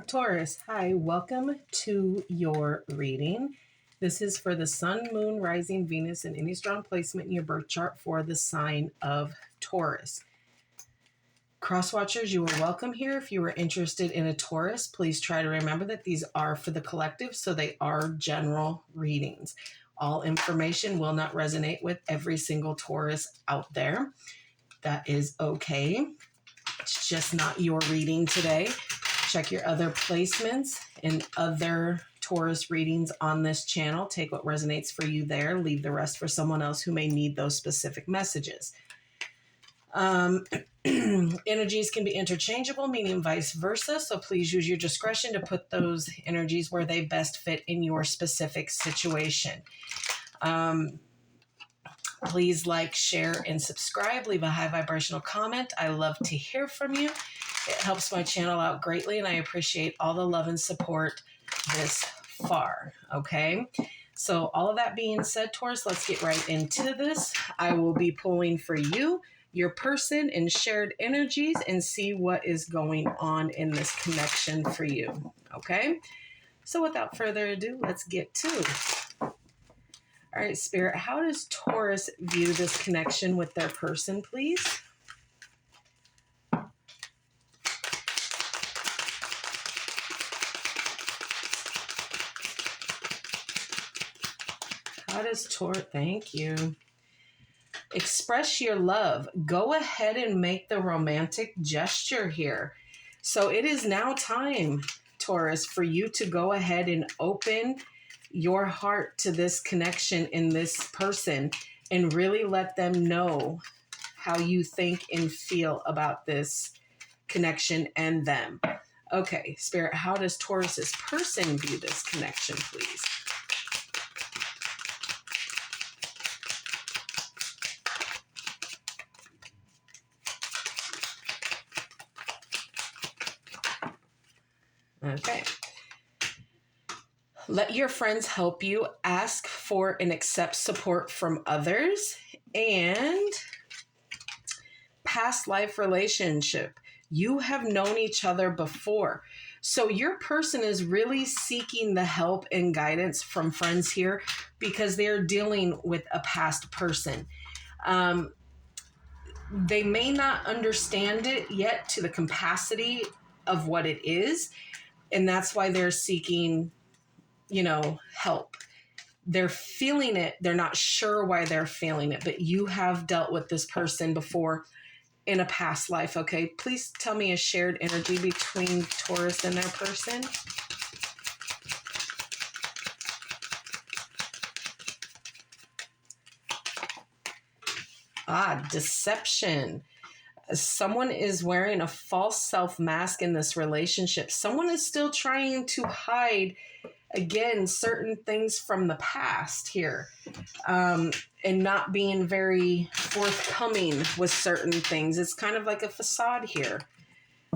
Taurus, hi, welcome to your reading. This is for the Sun, Moon, Rising, Venus, and any strong placement in your birth chart for the sign of Taurus. Crosswatchers, you are welcome here. If you are interested in a Taurus, please try to remember that these are for the collective, so they are general readings. All information will not resonate with every single Taurus out there. That is okay. It's just not your reading today. Check your other placements and other Taurus readings on this channel. Take what resonates for you there. Leave the rest for someone else who may need those specific messages. Energies can be interchangeable, meaning vice versa. So please use your discretion to put those energies where they best fit in your specific situation. Please like, share, and subscribe. Leave a high vibrational comment. I love to hear from you. It helps my channel out greatly, and I appreciate all the love and support this far. Okay, so all of that being said, Taurus, let's get right into this. I will be pulling for you, your person, and shared energies, and see what is going on in this connection for you. Okay, so without further ado, let's get to it. All right, Spirit, how does Taurus view this connection with their person, please? How does Taurus, thank you. Express your love. Go ahead and make the romantic gesture here. So it is now time, Taurus, for you to go ahead and open your heart to this connection in this person and really let them know how you think and feel about this connection and them. Okay, Spirit, how does Taurus's person view this connection, please? Okay. Let your friends help you. Ask for and accept support from others. And past life relationship. You have known each other before. So your person is really seeking the help and guidance from friends here because they're dealing with a past person. They may not understand it yet to the capacity of what it is. And that's why they're seeking, help. They're feeling it. They're not sure why they're feeling it, but you have dealt with this person before in a past life. Okay. Please tell me a shared energy between Taurus and their person. Deception. Someone is wearing a false self mask in this relationship. Someone is still trying to hide, again, certain things from the past here, and not being very forthcoming with certain things. It's kind of like a facade here.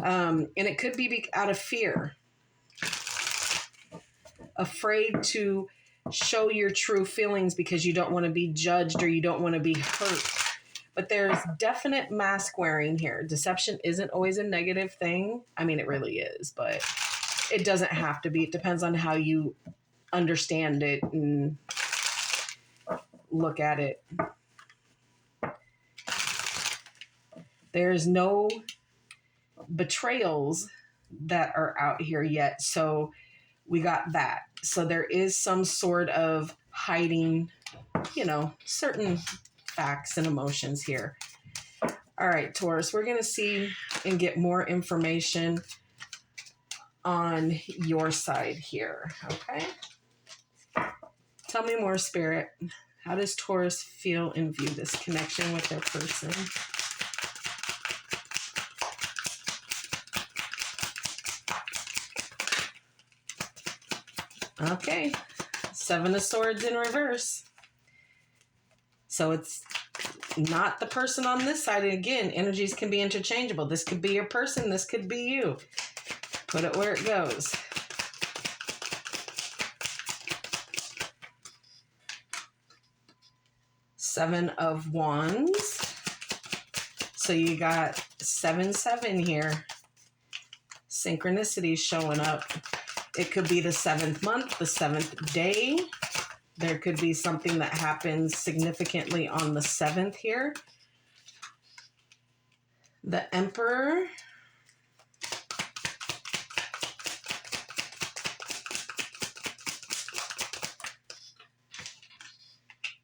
And it could be out of fear, afraid to show your true feelings because you don't want to be judged or you don't want to be hurt. But there's definite mask wearing here. Deception isn't always a negative thing. I mean, it really is, but it doesn't have to be. It depends on how you understand it and look at it. There's no betrayals that are out here yet. So we got that. So there is some sort of hiding, certain facts and emotions here. All right, Taurus, we're going to see and get more information on your side here. Okay. Tell me more, Spirit. How does Taurus feel and view this connection with their person? Okay. 7 of Swords in reverse. So it's not the person on this side. And again, energies can be interchangeable. This could be your person. This could be you. Put it where it goes. Seven of Wands. So you got 7-7 here. synchronicities showing up. It could be the 7th month, the 7th day. There could be something that happens significantly on the 7th here. The Emperor.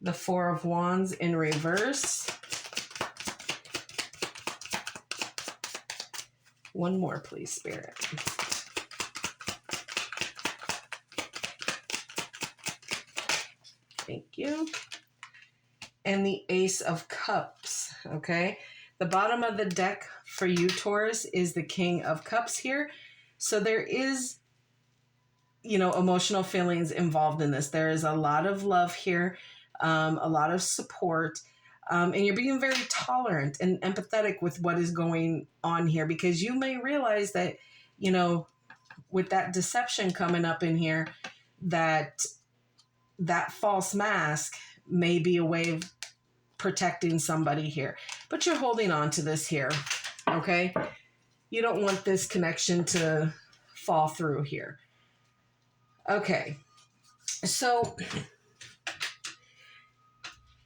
The Four of Wands in reverse. One more, please, Spirit. Thank you. And the Ace of Cups, okay? The bottom of the deck for you, Taurus, is the King of Cups here. So there is, you know, emotional feelings involved in this. There is a lot of love here, a lot of support, and you're being very tolerant and empathetic with what is going on here, because you may realize that, you know, with that deception coming up in here, that false mask may be a way of protecting somebody here. But you're holding on to this here, okay? You don't want this connection to fall through here. Okay, so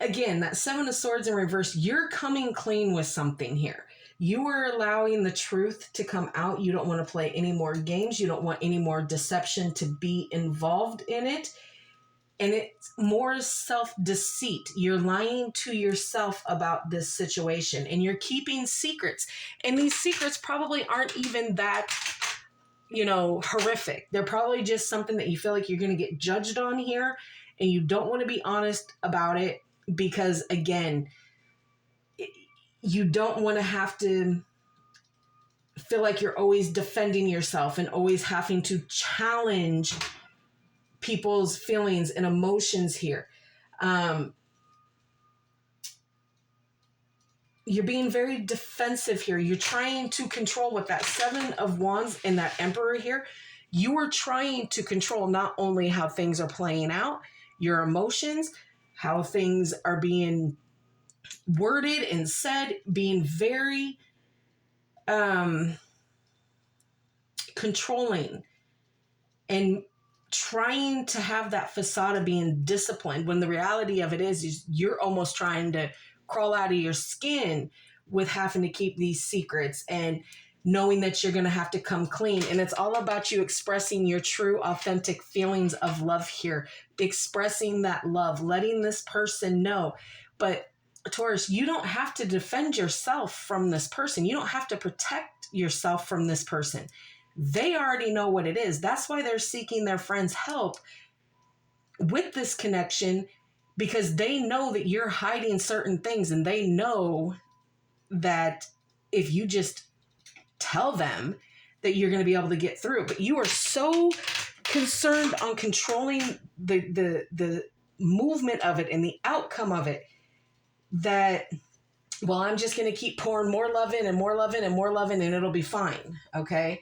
again, that Seven of Swords in reverse, you're coming clean with something here. You are allowing the truth to come out. You don't want to play any more games. You don't want any more deception to be involved in it. And it's more self-deceit. You're lying to yourself about this situation, and you're keeping secrets. And these secrets probably aren't even that, you know, horrific. They're probably just something that you feel like you're going to get judged on here, and you don't want to be honest about it because, again, you don't want to have to feel like you're always defending yourself and always having to challenge people's feelings and emotions here. You're being very defensive here. You're trying to control with that Seven of Wands and that Emperor here. You are trying to control not only how things are playing out, your emotions, how things are being worded and said, being very controlling and trying to have that facade of being disciplined, when the reality of it is you're almost trying to crawl out of your skin with having to keep these secrets and knowing that you're going to have to come clean. And it's all about you expressing your true, authentic feelings of love here, expressing that love, letting this person know. But Taurus, you don't have to defend yourself from this person. You don't have to protect yourself from this person. They already know what it is. That's why they're seeking their friend's help with this connection, because they know that you're hiding certain things, and they know that if you just tell them, that you're going to be able to get through. But you are so concerned on controlling the movement of it and the outcome of it that, well, I'm just going to keep pouring more love in and more love in and more love in, and it'll be fine. Okay.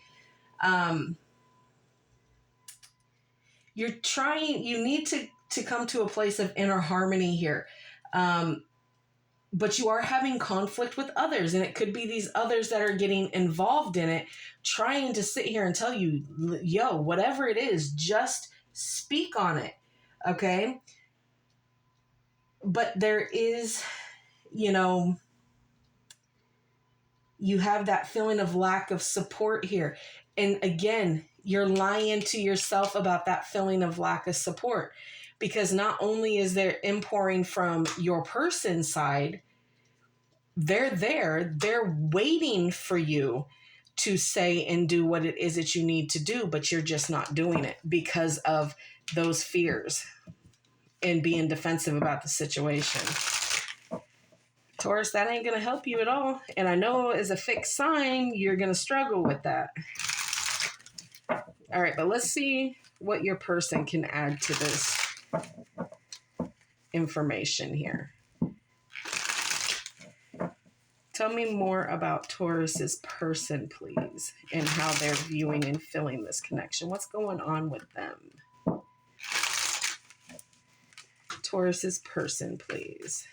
You need to come to a place of inner harmony here. But you are having conflict with others, and it could be these others that are getting involved in it, trying to sit here and tell you, yo, whatever it is, just speak on it. Okay. But there is, you know, you have that feeling of lack of support here. And again, you're lying to yourself about that feeling of lack of support, because not only is there impouring from your person's side, they're waiting for you to say and do what it is that you need to do, but you're just not doing it because of those fears and being defensive about the situation. Taurus, that ain't going to help you at all. And I know as a fixed sign, you're going to struggle with that. All right, but let's see what your person can add to this information here. Tell me more about Taurus's person, please, and how they're viewing and feeling this connection. What's going on with them? Taurus's person, please.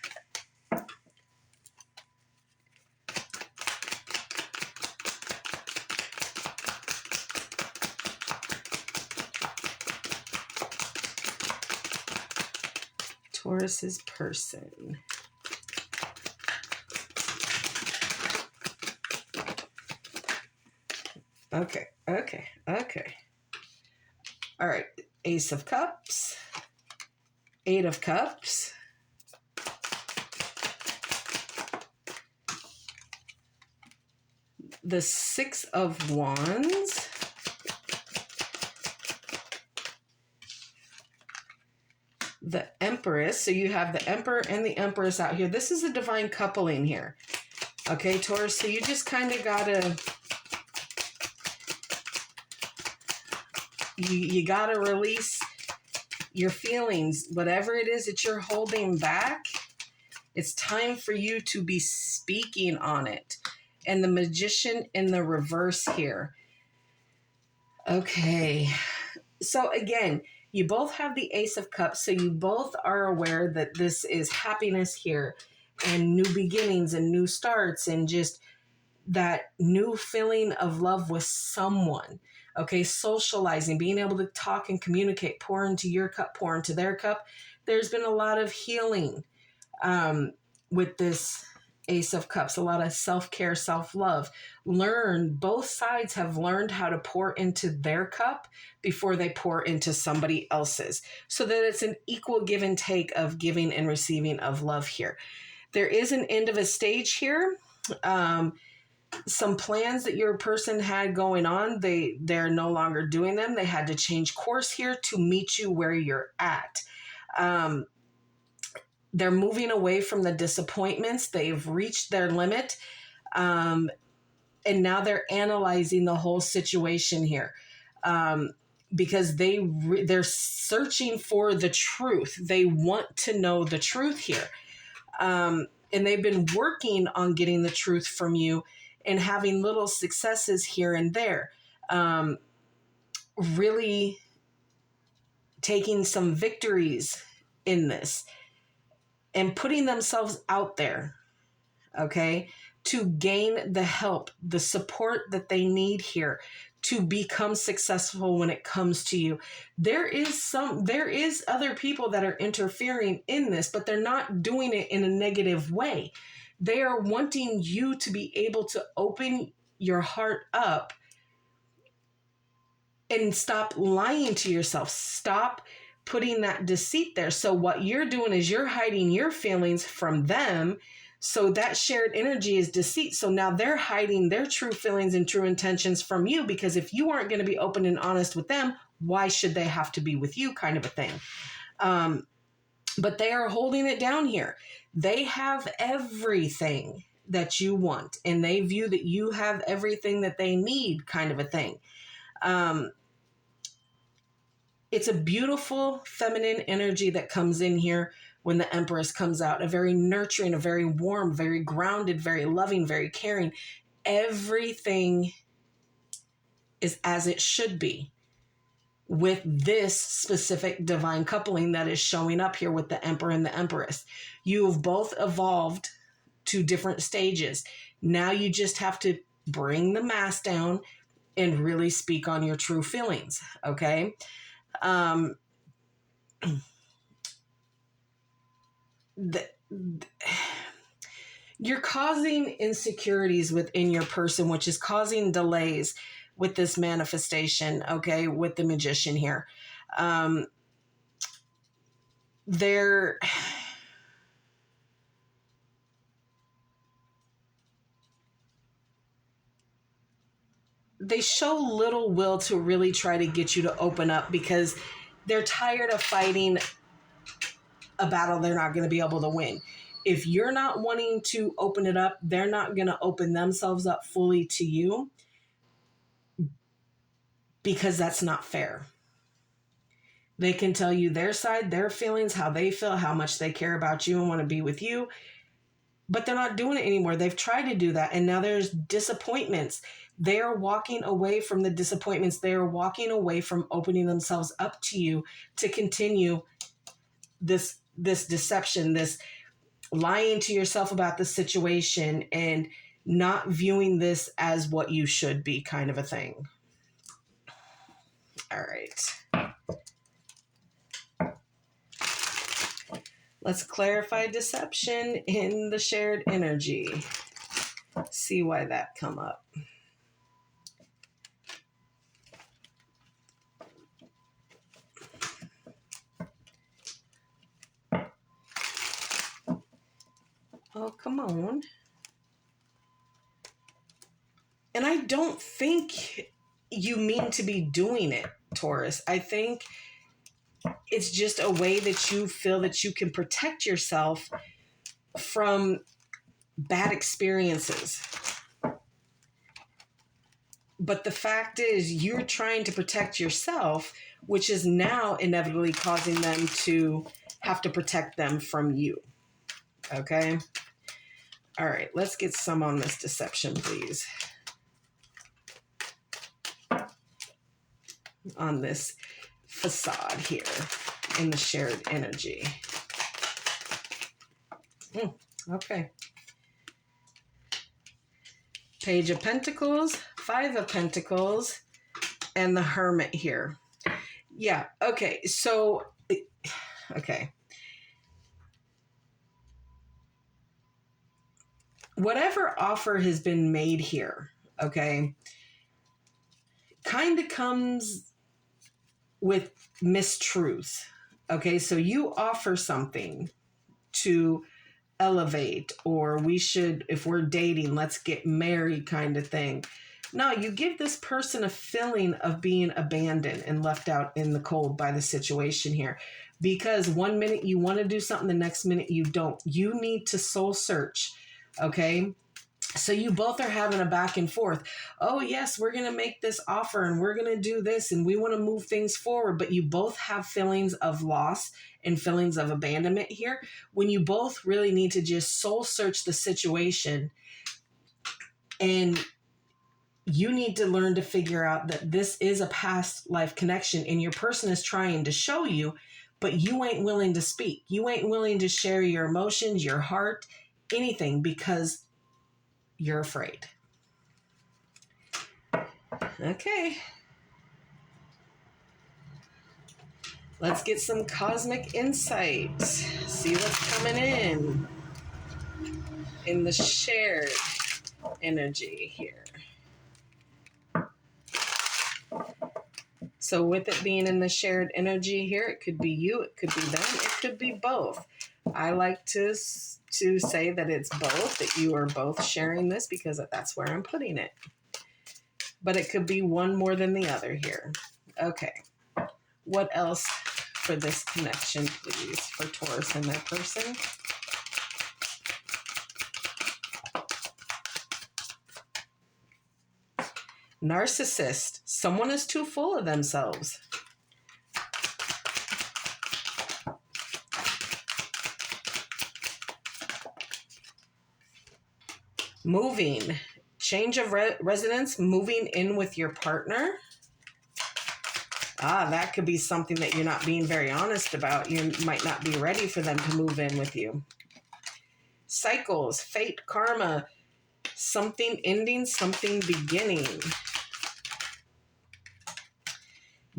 Taurus's person. Okay. All right. Ace of Cups. 8 of Cups. The 6 of Wands. The Empress. So you have the Emperor and the Empress out here. This is a divine coupling here. Okay, Taurus. So you just kind of gotta... You gotta release your feelings. Whatever it is that you're holding back, it's time for you to be speaking on it. And the Magician in the reverse here. Okay. So again, you both have the Ace of Cups, so you both are aware that this is happiness here and new beginnings and new starts and just that new feeling of love with someone. Okay, socializing, being able to talk and communicate, pour into your cup, pour into their cup. There's been a lot of healing with this Ace of Cups, a lot of self-care, self-love. Both sides have learned how to pour into their cup before they pour into somebody else's, so that it's an equal give and take of giving and receiving of love here. There is an end of a stage here. Some plans that your person had going on, they're no longer doing them. They had to change course here to meet you where you're at. They're moving away from the disappointments. They've reached their limit. And now they're analyzing the whole situation here. Because they're searching for the truth. They want to know the truth here. And they've been working on getting the truth from you and having little successes here and there. Really taking some victories in this and putting themselves out there, okay, to gain the help, the support that they need here to become successful when it comes to you. There is other people that are interfering in this, but they're not doing it in a negative way. They are wanting you to be able to open your heart up and stop lying to yourself. Stop putting that deceit there. So what you're doing is you're hiding your feelings from them. So that shared energy is deceit. So now they're hiding their true feelings and true intentions from you, because if you aren't going to be open and honest with them, why should they have to be with you, kind of a thing. But they are holding it down here. They have everything that you want, and they view that you have everything that they need, kind of a thing. It's a beautiful feminine energy that comes in here when the Empress comes out. A very nurturing, a very warm, very grounded, very loving, very caring. Everything is as it should be with this specific divine coupling that is showing up here with the Emperor and the Empress. You have both evolved to different stages. Now you just have to bring the mask down and really speak on your true feelings, okay? You're causing insecurities within your person, which is causing delays with this manifestation, okay, with the Magician here. They show little will to really try to get you to open up, because they're tired of fighting a battle they're not going to be able to win. If you're not wanting to open it up, they're not going to open themselves up fully to you, because that's not fair. They can tell you their side, their feelings, how they feel, how much they care about you and want to be with you, but they're not doing it anymore. They've tried to do that, and now there's disappointments. They are walking away from the disappointments. They are walking away from opening themselves up to you to continue this deception, this lying to yourself about the situation and not viewing this as what you should be, kind of a thing. All right. Let's clarify deception in the shared energy. See why that come up. Oh, come on. And I don't think you mean to be doing it, Taurus. I think it's just a way that you feel that you can protect yourself from bad experiences. But the fact is, you're trying to protect yourself, which is now inevitably causing them to have to protect them from you. Okay? All right, let's get some on this deception, please. On this facade here in the shared energy. Okay. Page of Pentacles, Five of Pentacles, and the Hermit here. Yeah, okay. So, okay. Whatever offer has been made here, okay, kind of comes with mistruths. Okay, so you offer something to elevate, or we should, if we're dating, let's get married kind of thing. No, you give this person a feeling of being abandoned and left out in the cold by the situation here. Because one minute you want to do something, the next minute you don't. You need to soul search, okay? So you both are having a back and forth. Oh, yes, we're going to make this offer and we're going to do this and we want to move things forward. But you both have feelings of loss and feelings of abandonment here, when you both really need to just soul search the situation. And you need to learn to figure out that this is a past life connection and your person is trying to show you, but you ain't willing to speak. You ain't willing to share your emotions, your heart, anything, because you're afraid. Okay. Let's get some cosmic insight. See what's coming in the shared energy here. So with it being in the shared energy here, it could be you, it could be them, it could be both. I like to say that it's both, that you are both sharing this because that's where I'm putting it. But it could be one more than the other here. Okay. What else for this connection, please, for Taurus and their person? Narcissist. Someone is too full of themselves. Moving. Change of residence, moving in with your partner. That could be something that you're not being very honest about. You might not be ready for them to move in with you. Cycles, fate, karma, something ending, something beginning.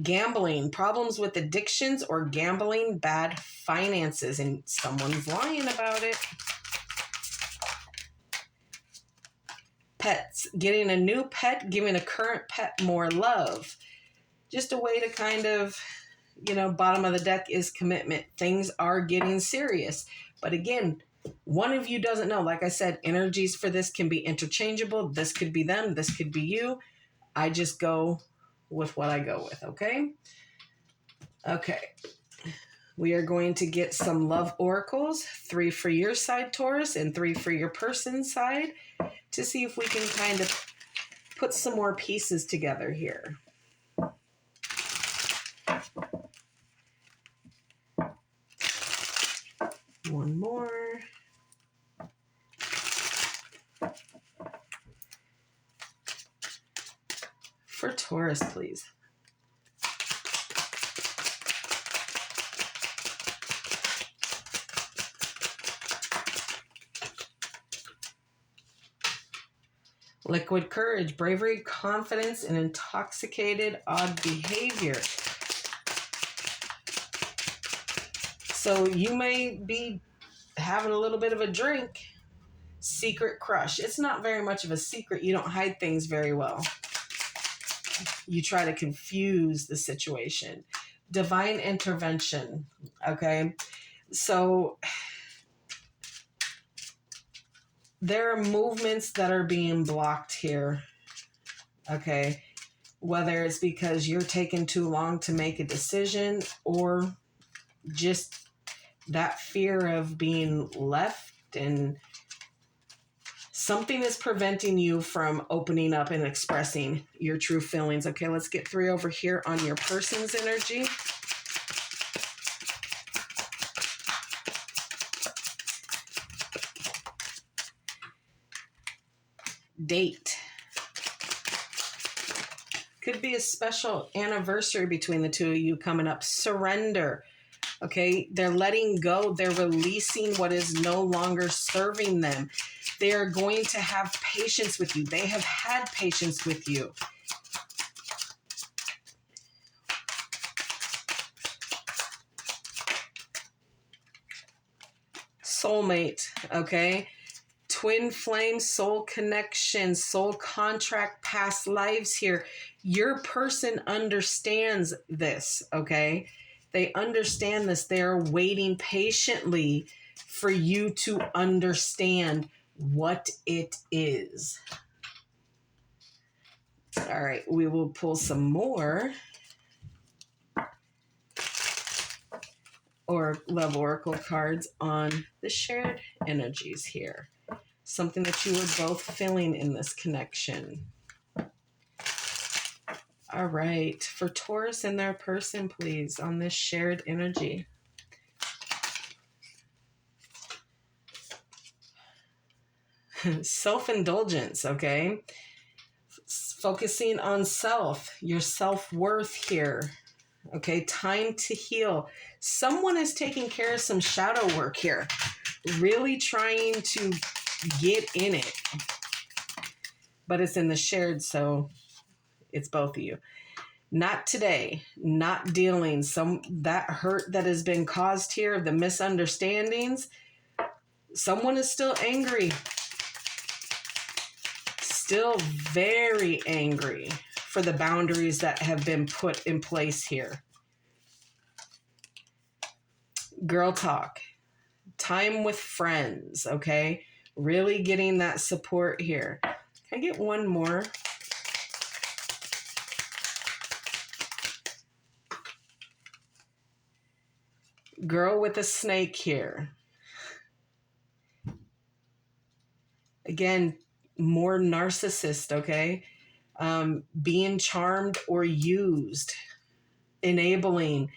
Gambling, problems with addictions or gambling, bad finances, and someone's lying about it. Pets, getting a new pet, giving a current pet more love. Just a way to kind of, bottom of the deck is commitment. Things are getting serious. But again, one of you doesn't know. Like I said, energies for this can be interchangeable. This could be them. This could be you. I just go with what I go with, okay? Okay. We are going to get some love oracles, 3 for your side, Taurus, and 3 for your person's side, to see if we can kind of put some more pieces together here. One more. For Taurus, please. Liquid courage, bravery, confidence, and intoxicated odd behavior. So you may be having a little bit of a drink. Secret crush. It's not very much of a secret. You don't hide things very well. You try to confuse the situation. Divine intervention. Okay. So there are movements that are being blocked here. Okay. Whether it's because you're taking too long to make a decision or just that fear of being left, and something is preventing you from opening up and expressing your true feelings. Okay, let's get 3 over here on your person's energy. Date. Could be a special anniversary between the two of you coming up. Surrender. Okay, they're letting go. They're releasing what is no longer serving them. They are going to have patience with you. They have had patience with you. Soulmate, okay? Twin flame, soul connection, soul contract, past lives here. Your person understands this, okay? They understand this. They're waiting patiently for you to understand what it is. All right, we will pull some more or love oracle cards on the shared energies here. Something that you were both feeling in this connection. All right, for Taurus and their person, please, on this shared energy. Self-indulgence, okay? Focusing on self, your self-worth here. Okay, time to heal. Someone is taking care of some shadow work here. Really trying to get in it. But it's in the shared, so it's both of you. Not today. Not dealing. That hurt that has been caused here, the misunderstandings. Someone is still angry. Still very angry for the boundaries that have been put in place here. Girl talk. Time with friends, okay? Really getting that support here. Can I get one more? Girl with a snake here. Again, more narcissist, okay? Being charmed or used, enabling,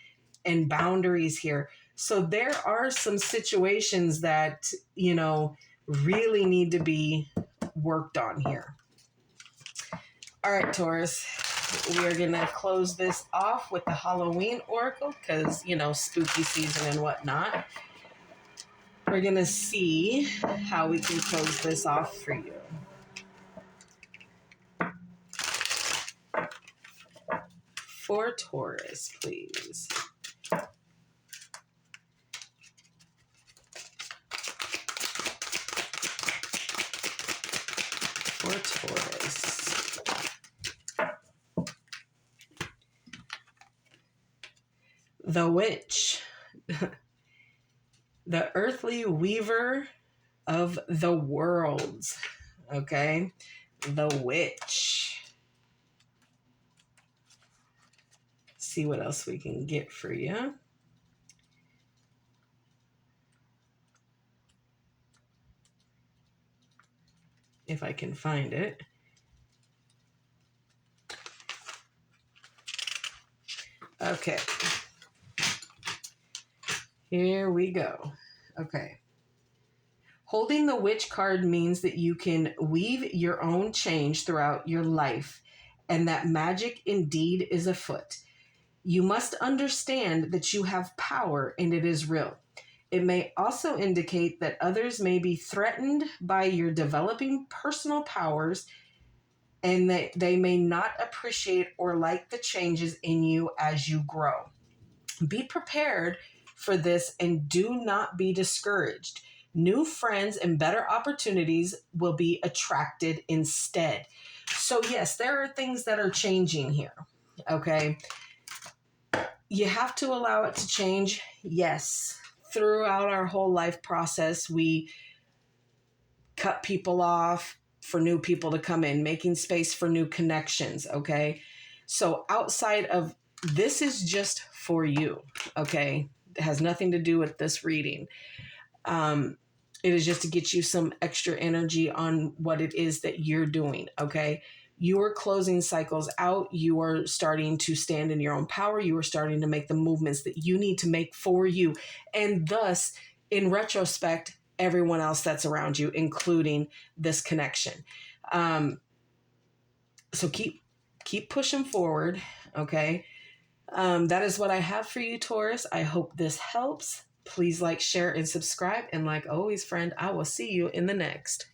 and boundaries here. So there are some situations that, really need to be worked on here. All right, Taurus, we are going to close this off with the Halloween oracle because, spooky season and whatnot. We're going to see how we can close this off for you. For Taurus, please. For Taurus. The Witch. The earthly weaver of the worlds. Okay? The Witch. See what else we can get for you. If I can find it. Okay. Here we go. Okay. Holding the Witch card means that you can weave your own change throughout your life, and that magic indeed is afoot. You must understand that you have power and it is real. It may also indicate that others may be threatened by your developing personal powers and that they may not appreciate or like the changes in you as you grow. Be prepared for this, and do not be discouraged. New friends and better opportunities will be attracted instead. So yes, there are things that are changing here. Okay. You have to allow it to change. Yes. Throughout our whole life process, we cut people off for new people to come in, making space for new connections. Okay. So outside of this is just for you. Okay. It has nothing to do with this reading. It is just to get you some extra energy on what it is that you're doing. Okay. You are closing cycles out. You are starting to stand in your own power. You are starting to make the movements that you need to make for you. And thus, in retrospect, everyone else that's around you, including this connection. So keep pushing forward. Okay. That is what I have for you, Taurus. I hope this helps. Please like, share, and subscribe. And like always, friend, I will see you in the next.